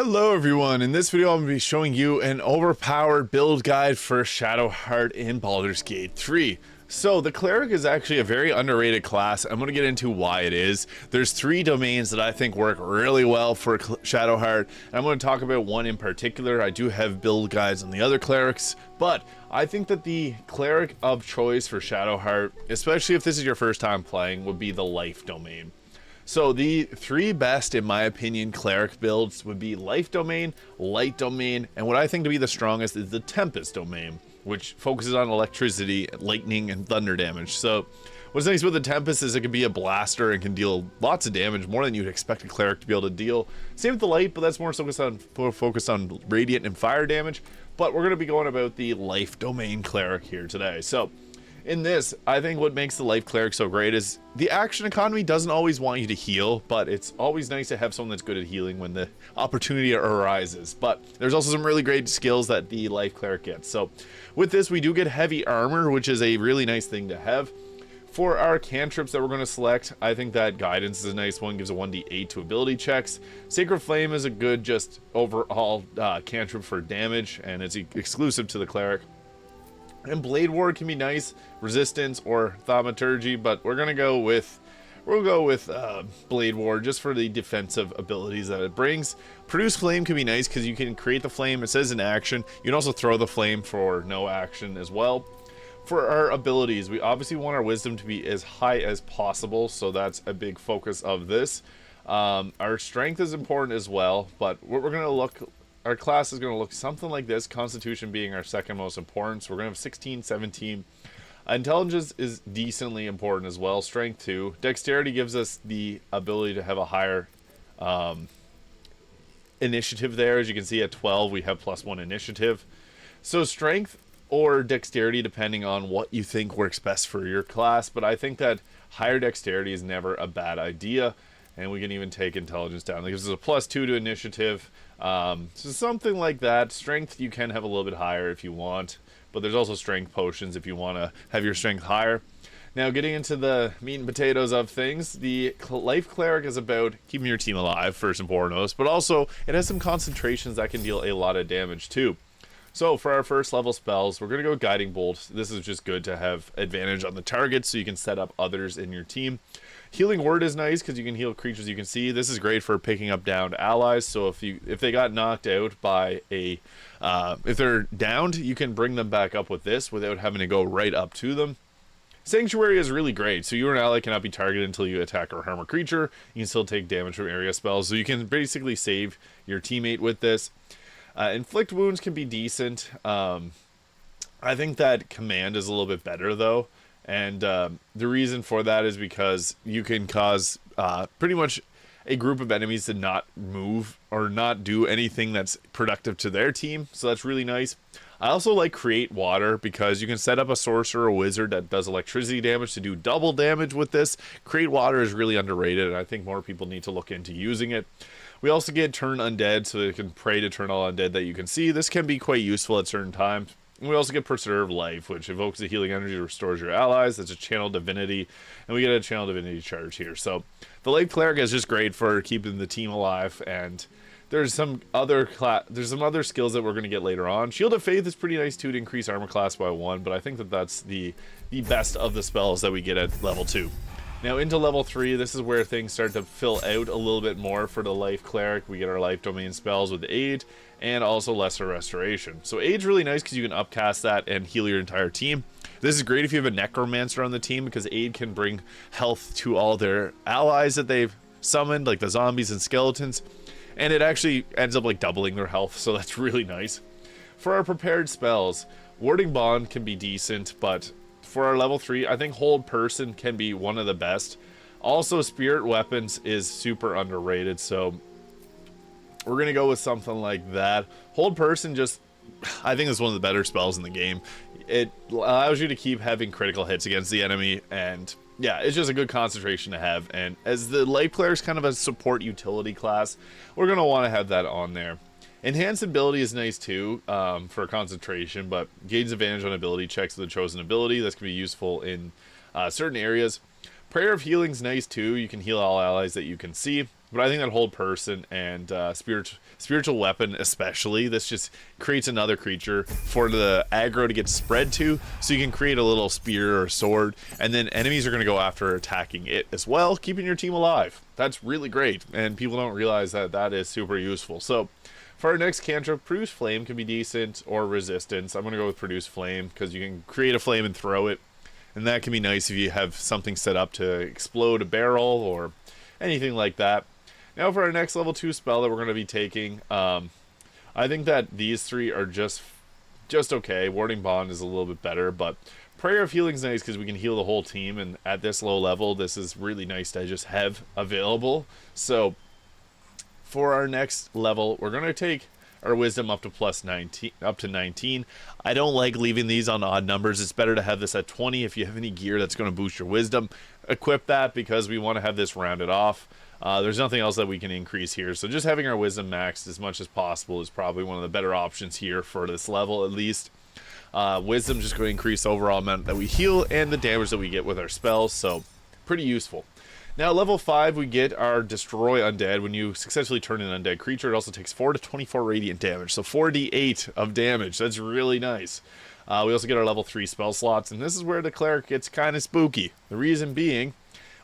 Hello everyone, in this video I'm going to be showing you an overpowered build guide for Shadowheart in Baldur's Gate 3. So the Cleric is actually a very underrated class. I'm going to get into why it is. There's 3 domains that I think work really well for Shadowheart, and I'm going to talk about one in particular. I do have build guides on the other Clerics, but I think that the Cleric of choice for Shadowheart, especially if this is your first time playing, would be the Life domain. So the 3 best, in my opinion, Cleric builds would be Life Domain, Light Domain, and what I think to be the strongest is the Tempest Domain, which focuses on electricity, lightning, and thunder damage. So what's nice with the Tempest is it can be a blaster and can deal lots of damage, more than you'd expect a Cleric to be able to deal. Same with the Light, but that's more focused on radiant and fire damage. But we're going to be going about the Life Domain Cleric here today. So in this, I think what makes the Life Cleric so great is the action economy doesn't always want you to heal, but it's always nice to have someone that's good at healing when the opportunity arises. But there's also some really great skills that the Life Cleric gets. So with this, we do get heavy armor, which is a really nice thing to have. For our cantrips that we're going to select, I think that Guidance is a nice one, gives a 1d8 to ability checks. Sacred Flame is a good just overall cantrip for damage, and it's exclusive to the Cleric. And Blade Ward can be nice, resistance or thaumaturgy, but we'll go with Blade Ward just for the defensive abilities that it brings. Produce Flame can be nice because you can create the flame. It says in action. You can also throw the flame for no action as well. For our abilities, we obviously want our wisdom to be as high as possible, so that's a big focus of this. Our strength is important as well, but what we're going to look. Our class is going to look something like this, Constitution being our second most important. So we're going to have 16, 17. Intelligence is decently important as well. Strength too. Dexterity gives us the ability to have a higher initiative there. As you can see at 12, we have +1 initiative. So strength or dexterity, depending on what you think works best for your class. But I think that higher dexterity is never a bad idea. And we can even take intelligence down. It gives us a +2 to initiative. So something like that. Strength you can have a little bit higher if you want, but there's also strength potions if you want to have your strength higher. Now getting into the meat and potatoes of things, the Life Cleric is about keeping your team alive first and foremost, but also it has some concentrations that can deal a lot of damage too. So for our first level spells, we're going to go Guiding Bolt. This is just good to have advantage on the target so you can set up others in your team. Healing Word is nice because you can heal creatures you can see. This is great for picking up downed allies. So if they got knocked out by if they're downed, you can bring them back up with this without having to go right up to them. Sanctuary is really great. So you or an ally cannot be targeted until you attack or harm a creature. You can still take damage from area spells. So you can basically save your teammate with this. Inflict Wounds can be decent. I think that Command is a little bit better though. And the reason for that is because you can cause pretty much a group of enemies to not move or not do anything that's productive to their team. So that's really nice. I also like Create Water because you can set up a sorcerer or wizard that does electricity damage to do double damage with this. Create Water is really underrated, and I think more people need to look into using it. We also get Turn Undead, so you can pray to turn all undead that you can see. This can be quite useful at certain times. And we also get Preserve Life, which evokes the healing energy, restores your allies. That's a Channel Divinity, and we get a Channel Divinity charge here. So the Life Cleric is just great for keeping the team alive, and there's some other skills that we're going to get later on. Shield of Faith is pretty nice too to increase armor class by 1, but I think that that's the best of the spells that we get at level 2. Now into level 3, this is where things start to fill out a little bit more for the Life Cleric. We get our Life Domain spells with Aid and also Lesser Restoration. So Aid's really nice because you can upcast that and heal your entire team. This is great if you have a Necromancer on the team because Aid can bring health to all their allies that they've summoned, like the zombies and skeletons. And it actually ends up like doubling their health, so that's really nice. For our prepared spells, Warding Bond can be decent, but for our level 3, I think Hold Person can be one of the best. Also, Spirit Weapons is super underrated, so we're going to go with something like that. Hold Person I think is one of the better spells in the game. It allows you to keep having critical hits against the enemy, and yeah, it's just a good concentration to have. And as the Life Cleric is kind of a support utility class, we're going to want to have that on there. Enhanced ability is nice too for concentration, but gains advantage on ability checks with a chosen ability. That's going to be useful in certain areas. Prayer of Healing is nice too. You can heal all allies that you can see. But I think that hold person and spiritual weapon especially, this just creates another creature for the aggro to get spread to, so you can create a little spear or sword, and then enemies are going to go after attacking it as well, keeping your team alive. That's really great, and people don't realize that that is super useful. So for our next cantrip, produce flame can be decent, or resistance. I'm going to go with produce flame because you can create a flame and throw it, and that can be nice if you have something set up to explode a barrel or anything like that. Now for our next level 2 spell that we're going to be taking, I think that these three are just okay. Warding Bond is a little bit better, but Prayer of Healing is nice because we can heal the whole team, and at this low level, this is really nice to just have available. So for our next level, we're going to take our wisdom up to plus 19, up to 19. I don't like leaving these on odd numbers. It's better to have this at 20. If you have any gear that's going to boost your wisdom, equip that because we want to have this rounded off. There's nothing else that we can increase here, so just having our wisdom maxed as much as possible is probably one of the better options here for this level, at least. Wisdom just going to increase the overall amount that we heal and the damage that we get with our spells, so pretty useful. Now, level 5, we get our Destroy Undead. When you successfully turn an undead creature, it also takes 4 to 24 radiant damage, so 4d8 of damage. That's really nice. We also get our level 3 spell slots, and this is where the Cleric gets kind of spooky. The reason being,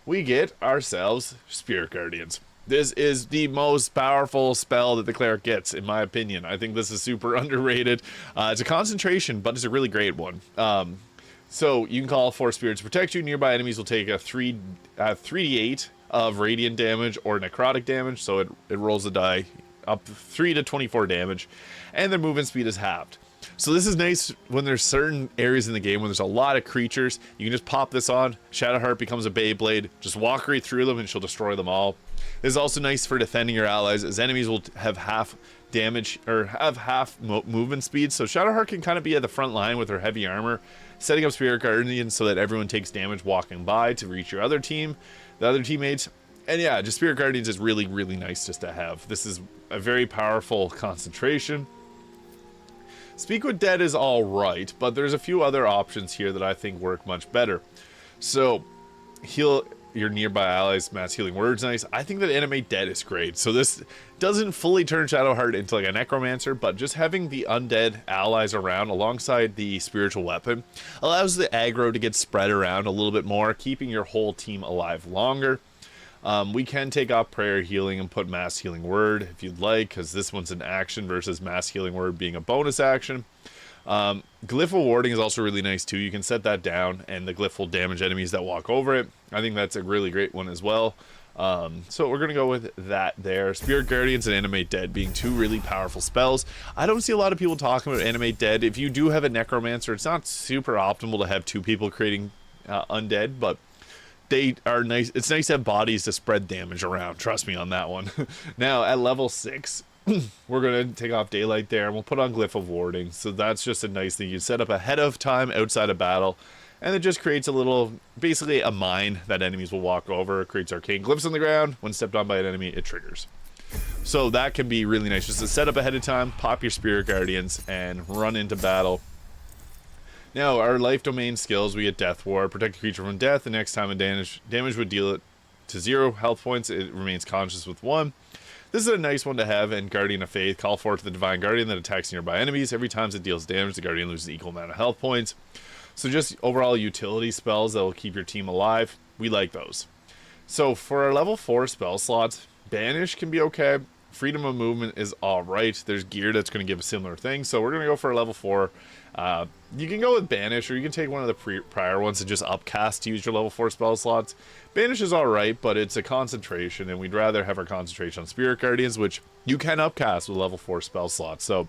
we get ourselves Spirit Guardians. This is the most powerful spell that the Cleric gets, in my opinion. I think this is super underrated. It's a concentration, but it's a really great one. So you can call for spirits to protect you. Nearby enemies will take a 3d8 of radiant damage or necrotic damage. So it rolls the die up 3 to 24 damage, and their movement speed is halved. So this is nice when there's certain areas in the game when there's a lot of creatures. You can just pop this on. Shadowheart becomes a Beyblade. Just walk right through them and she'll destroy them all. This is also nice for defending your allies, as enemies will have half damage or have half movement speed. So Shadowheart can kind of be at the front line with her heavy armor, setting up Spirit Guardians so that everyone takes damage walking by to reach your other team, the other teammates. And yeah, just Spirit Guardians is really, really nice just to have. This is a very powerful concentration. Speak with Dead is alright, but there's a few other options here that I think work much better. So, heal your nearby allies, mass healing word's nice. I think that Animate Dead is great. So this doesn't fully turn Shadowheart into like a necromancer, but just having the undead allies around alongside the spiritual weapon allows the aggro to get spread around a little bit more, keeping your whole team alive longer. We can take off Prayer Healing and put Mass Healing Word if you'd like, because this one's an action versus Mass Healing Word being a bonus action. Glyph of Warding is also really nice too. You can set that down and the glyph will damage enemies that walk over it. I think that's a really great one as well. So we're going to go with that there. Spirit Guardians and Animate Dead being two really powerful spells. I don't see a lot of people talking about Animate Dead. If you do have a Necromancer, it's not super optimal to have two people creating undead, but they are nice. It's nice to have bodies to spread damage around. Trust me on that one. Now at level 6, we're going to take off Daylight there, and we'll put on Glyph of Warding. So that's just a nice thing you set up ahead of time outside of battle, and it just creates a little, basically a mine that enemies will walk over. It creates arcane glyphs on the ground. When stepped on by an enemy, it triggers. So that can be really nice just to set up ahead of time, pop your Spirit Guardians, and run into battle. Now, our life domain skills, we get Death Ward, protect the creature from death. The next time a damage would deal it to 0 health points, it remains conscious with 1. This is a nice one to have, and Guardian of Faith, call forth the Divine Guardian that attacks nearby enemies. Every time it deals damage, the Guardian loses an equal amount of health points. So just overall utility spells that will keep your team alive. We like those. So for our level 4 spell slots, Banish can be okay. Freedom of Movement is alright. There's gear that's going to give a similar thing, so we're going to go for a level 4. You can go with Banish, or you can take one of the prior ones and just upcast to use your level 4 spell slots. Banish is alright, but it's a concentration, and we'd rather have our concentration on Spirit Guardians, which you can upcast with level 4 spell slots. So,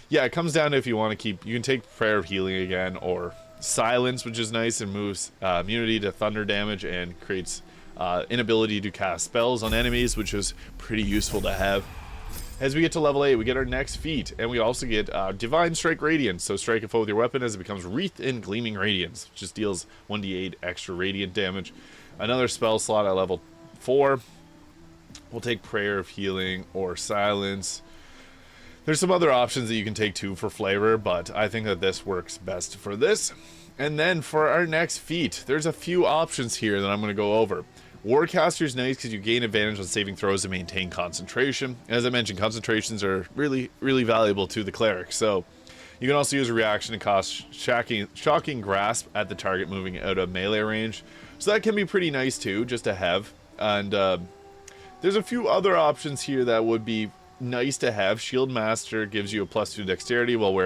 yeah, it comes down to if you want to keep... You can take Prayer of Healing again, or Silence, which is nice and moves immunity to thunder damage and creates inability to cast spells on enemies, which is pretty useful to have. As we get to level 8, we get our next feat, and we also get Divine Strike Radiance. So strike a foe with your weapon as it becomes wreathed in Gleaming Radiance, which just deals 1d8 extra radiant damage. Another spell slot at level 4. We'll take Prayer of Healing or Silence. There's some other options that you can take too for flavor, but I think that this works best for this. And then for our next feat, there's a few options here that I'm going to go over. Warcaster's nice because you gain advantage on saving throws and maintain concentration. As I mentioned, concentrations are really, really valuable to the Cleric. So you can also use a reaction to cast shocking grasp at the target moving out of melee range. So that can be pretty nice too, just to have. And there's a few other options here that would be nice to have. Shield Master gives you a +2 dexterity while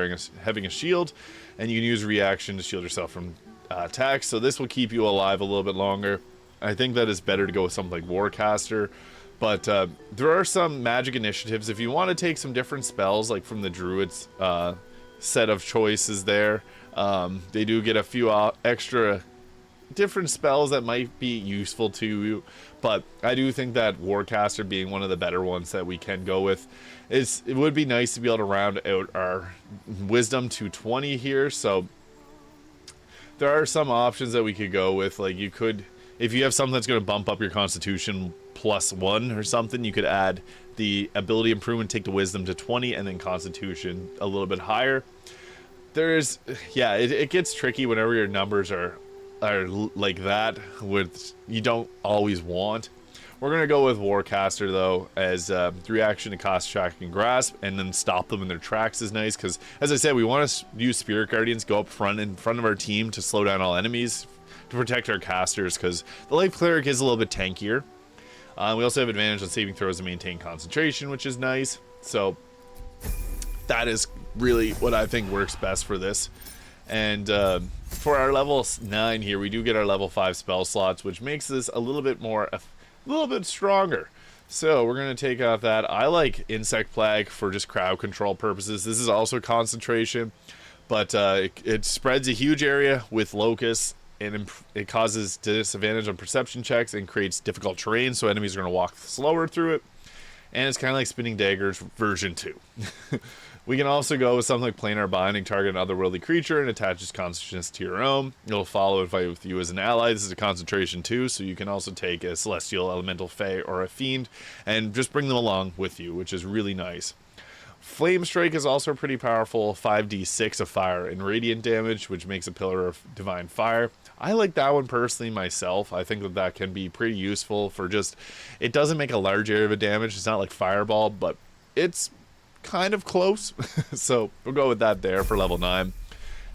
having a shield, and you can use reaction to shield yourself from attacks. So this will keep you alive a little bit longer. I think that is better to go with something like Warcaster. But there are some magic initiatives. If you want to take some different spells, like from the Druids set of choices there, they do get a few extra different spells that might be useful to you. But I do think that Warcaster being one of the better ones that we can go with, it would be nice to be able to round out our Wisdom to 20 here. So there are some options that we could go with. Like you could, if you have something that's going to bump up your Constitution +1 or something, you could add the ability improvement, take the Wisdom to 20, and then Constitution a little bit higher. There's, yeah, it gets tricky whenever your numbers are like that, with you don't always want. We're gonna go with Warcaster though, as reaction to cost shocking grasp, and then stop them in their tracks is nice, because as I said, we want to use Spirit Guardians, go up front in front of our team to slow down all enemies, to protect our casters, because the Life Cleric is a little bit tankier. We also have advantage on saving throws and maintain concentration, which is nice. So that is really what I think works best for this. And for our level 9 here, we do get our level 5 spell slots, which makes this a little bit stronger. So we're going to take out that. I like Insect Plague for just crowd control purposes. This is also concentration, but it spreads a huge area with locusts, and it causes disadvantage on perception checks and creates difficult terrain, so enemies are going to walk slower through it. And it's kind of like Spinning Daggers version 2. We can also go with something like Planar Binding, target an otherworldly creature and attaches consciousness to your own. It'll follow and fight with you as an ally. This is a concentration too, so you can also take a Celestial, Elemental, Fae, or a Fiend and just bring them along with you, which is really nice. Flame Strike is also pretty powerful, 5d6 of fire and radiant damage, which makes a Pillar of Divine Fire. I like that one personally myself. I think that can be pretty useful for just, it doesn't make a large area of damage. It's not like Fireball, but it's kind of close. So we'll go with that there for level 9.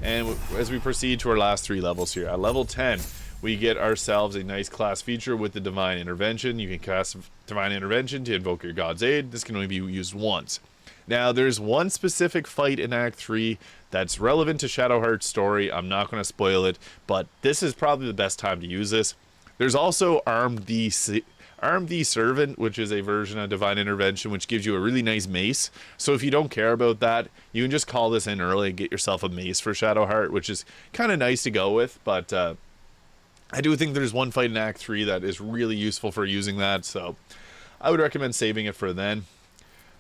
And as we proceed to our last 3 levels here, at level 10 we get ourselves a nice class feature with the Divine Intervention. You can cast Divine Intervention to invoke your God's Aid. This can only be used once. Now there's one specific fight in Act 3 that's relevant to Shadowheart's story. I'm not going to spoil it, but this is probably the best time to use this. There's also Arm the Servant, which is a version of Divine Intervention, which gives you a really nice mace. So if you don't care about that, you can just call this in early and get yourself a mace for Shadowheart, which is kind of nice to go with. But I do think there's one fight in Act 3 that is really useful for using that, so I would recommend saving it for then.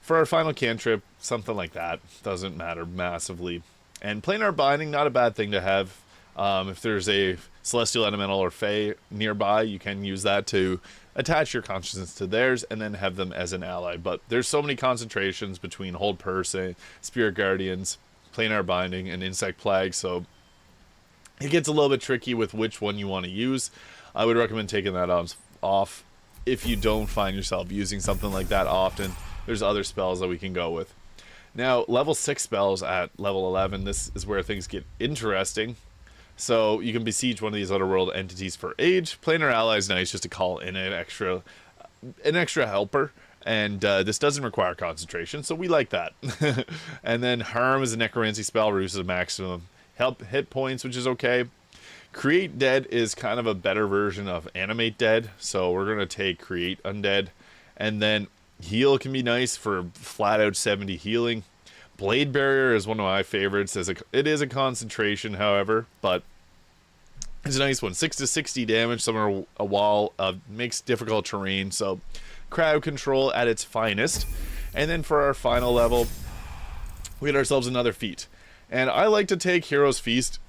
For our final cantrip, something like that. Doesn't matter massively. And Planar Binding, not a bad thing to have. If there's a Celestial, Elemental, or Fae nearby, you can use that to attach your consciousness to theirs and then have them as an ally. But there's so many concentrations between Hold Person, Spirit Guardians, Planar Binding, and Insect Plague, so it gets a little bit tricky with which one you want to use. I would recommend taking that off if you don't find yourself using something like that often. There's other spells that we can go with. Now, level 6 spells at level 11, this is where things get interesting. So you can besiege one of these otherworld entities for age. Planar Ally is nice just to call in an extra helper. And this doesn't require concentration, so we like that. And then Harm is a necromancy spell, reduces maximum hit points, which is okay. Create Dead is kind of a better version of Animate Dead, so we're going to take Create Undead. And then Heal can be nice for flat out 70 healing. Blade Barrier is one of my favorites. It is a concentration, however, but it's a nice one. 6 to 60 damage, somewhere a wall, makes difficult terrain, so crowd control at its finest. And then for our final level, we get ourselves another feat. And I like to take Hero's Feast.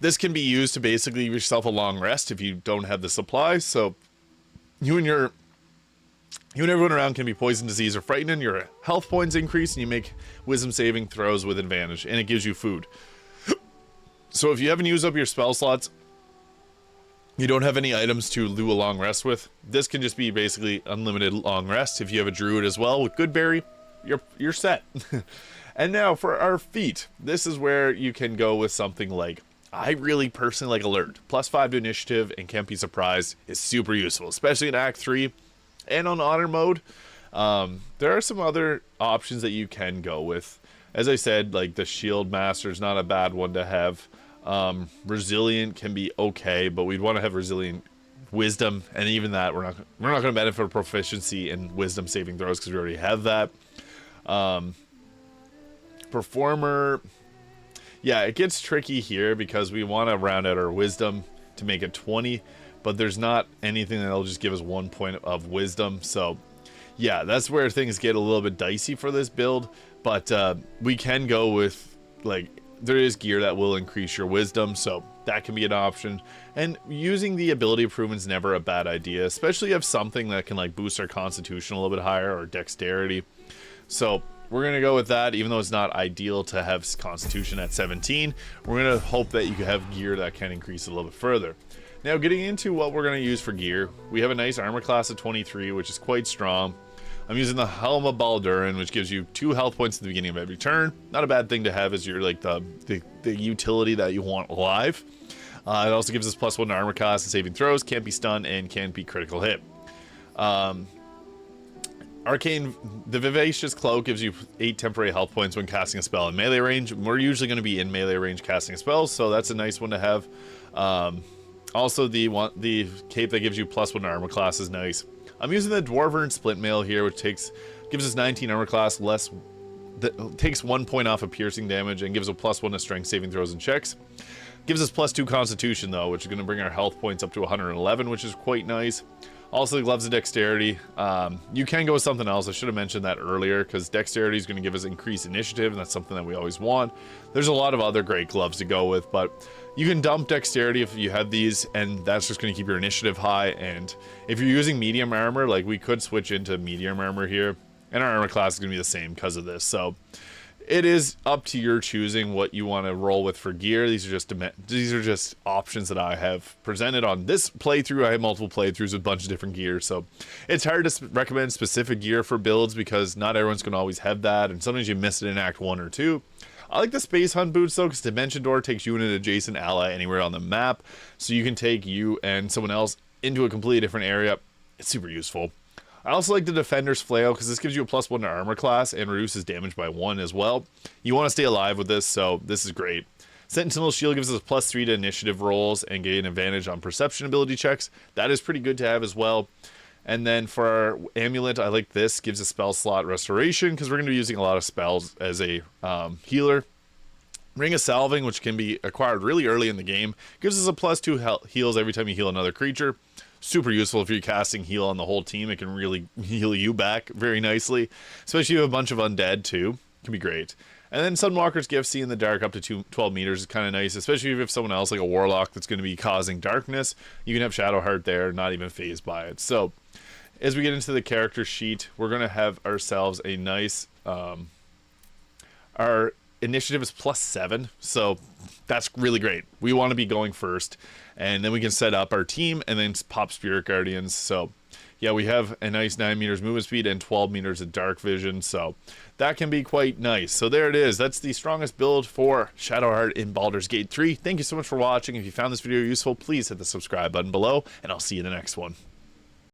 This can be used to basically give yourself a long rest if you don't have the supplies, so you and everyone around can be poisoned, disease, or frightened. Your health points increase, and you make wisdom saving throws with advantage, and it gives you food. So if you haven't used up your spell slots, you don't have any items to do a long rest with, this can just be basically unlimited long rest. If you have a druid as well with Goodberry, you're set. And now for our feat, this is where you can go with something like, I really personally like Alert. +5 to initiative and Can't Be Surprised is super useful, especially in Act 3 and on Honor mode. There are some other options that you can go with. As I said, like the Shield Master is not a bad one to have. Resilient can be okay, but we'd want to have Resilient Wisdom, and even that we're not going to benefit from proficiency in Wisdom saving throws because we already have that. Performer, yeah, it gets tricky here because we want to round out our Wisdom to make it 20, but there's not anything that'll just give us 1 point of Wisdom. So yeah, that's where things get a little bit dicey for this build, but we can go with, like, there is gear that will increase your Wisdom, so that can be an option. And using the ability improvement is never a bad idea, especially if something that can like boost our Constitution a little bit higher or Dexterity. So we're going to go with that, even though it's not ideal to have Constitution at 17. We're going to hope that you have gear that can increase it a little bit further. Now, getting into what we're going to use for gear, we have a nice armor class of 23, which is quite strong. I'm using the Helm of Baldur, which gives you 2 health points at the beginning of every turn. Not a bad thing to have as your like the utility that you want alive. It also gives us +1 to armor class and saving throws, can't be stunned, and can be critical hit. Arcane, the Vivacious Cloak gives you 8 temporary health points when casting a spell in melee range. We're usually going to be in melee range casting spells, so that's a nice one to have. Also, the cape that gives you +1 to armor class is nice. I'm using the Dwarven Splint Mail here, which gives us 19 armor class, takes 1 point off of piercing damage, and gives a +1 to strength saving throws and checks. Gives us +2 Constitution though, which is going to bring our health points up to 111, which is quite nice. Also, the Gloves of Dexterity. You can go with something else. I should have mentioned that earlier, because Dexterity is going to give us increased initiative, and that's something that we always want. There's a lot of other great gloves to go with, but you can dump Dexterity if you have these, and that's just going to keep your initiative high. And if you're using medium armor, like, we could switch into medium armor here, and our armor class is going to be the same because of this. So it is up to your choosing what you want to roll with for gear. These are just options that I have presented on this playthrough. I have multiple playthroughs with a bunch of different gear, so it's hard to recommend specific gear for builds because not everyone's going to always have that, and sometimes you miss it in Act 1 or 2. I like the Space Hunt boots though, because Dimension Door takes you and an adjacent ally anywhere on the map, so you can take you and someone else into a completely different area. It's super useful. I also like the Defender's Flail because this gives you a +1 to armor class and reduces damage by 1 as well. You want to stay alive with this, so this is great. Sentinel Shield gives us a +3 to initiative rolls and gain advantage on perception ability checks. That is pretty good to have as well. And then for our Amulet, I like this. Gives a spell slot restoration because we're going to be using a lot of spells as a healer. Ring of Salving, which can be acquired really early in the game, gives us a +2 heals every time you heal another creature. Super useful if you're casting heal on the whole team. It can really heal you back very nicely, especially if you have a bunch of undead too. It can be great. And then Sunwalker's Gift, See in the Dark up to 12 meters is kind of nice, especially if you have someone else like a Warlock that's going to be causing darkness. You can have Shadowheart there, not even phased by it. So as we get into the character sheet, we're going to have ourselves a nice, our initiative is +7, so that's really great. We want to be going first, and then we can set up our team and then pop Spirit Guardians. So yeah, we have a nice 9 meters movement speed and 12 meters of dark vision, so that can be quite nice. So there it is. That's the strongest build for Shadowheart in Baldur's Gate 3. Thank you so much for watching. If you found this video useful, please hit the subscribe button below, and I'll see you in the next one.